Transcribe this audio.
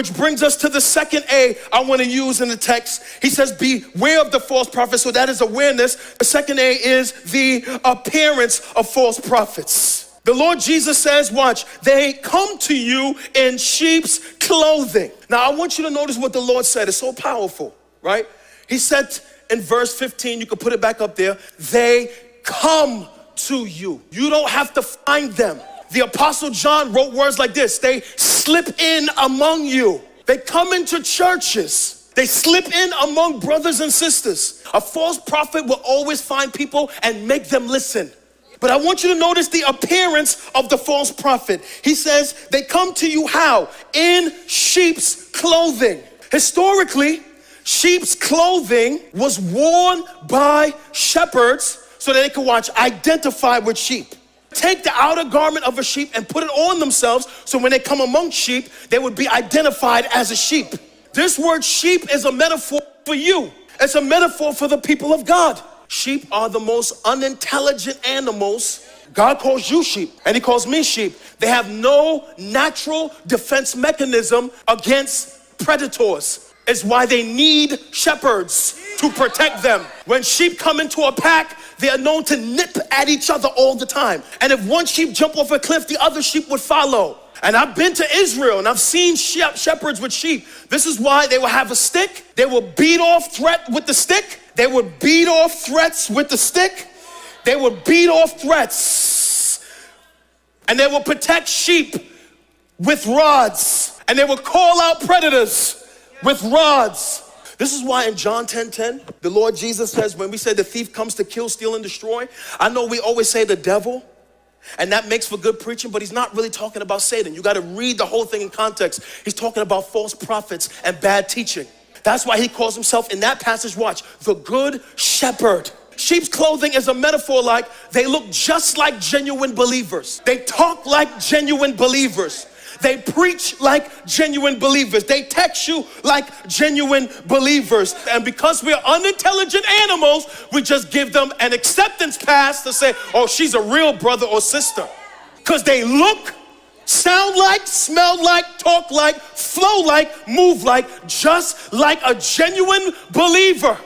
Which brings us to the second A I want to use in the text. He says, beware of the false prophets. So that is awareness. The second A is the appearance of false prophets. The Lord Jesus says, watch, they come to you in sheep's clothing. Now I want you to notice what the Lord said. It's so powerful, right? He said in verse 15, you can put it back up there, they come to you. You don't have to find them. The Apostle John wrote words like this. They slip in among you. They come into churches. They slip in among brothers and sisters. A false prophet will always find people and make them listen. But I want you to notice the appearance of the false prophet. He says, they come to you how? In sheep's clothing. Historically, sheep's clothing was worn by shepherds so that they could identify with sheep. Take the outer garment of a sheep and put it on themselves so when they come among sheep, they would be identified as a sheep. This word sheep is a metaphor for you. It's a metaphor for the people of God. Sheep are the most unintelligent animals. God calls you sheep and he calls me sheep. They have no natural defense mechanism against predators. It's why they need shepherds to protect them. When sheep come into a pack, they are known to nip at each other all the time. And if one sheep jump off a cliff, the other sheep would follow. And I've been to Israel and I've seen shepherds with sheep. This is why they will have a stick. They will beat off threat with the stick. They would beat off threats with the stick. They would beat off threats. And they will protect sheep with rods. And they will call out predators with rods. This is why in John 10:10, the Lord Jesus says, when we say the thief comes to kill, steal, and destroy, I know we always say the devil, and that makes for good preaching, but he's not really talking about Satan. You got to read the whole thing in context. He's talking about false prophets and bad teaching. That's why he calls himself in that passage, watch, the good shepherd. Sheep's clothing is a metaphor like they look just like genuine believers. They talk like genuine believers. They preach like genuine believers. They text you like genuine believers. And because we're unintelligent animals, we just give them an acceptance pass to say, oh, she's a real brother or sister. Because they look, sound like, smell like, talk like, flow like, move like, just like a genuine believer.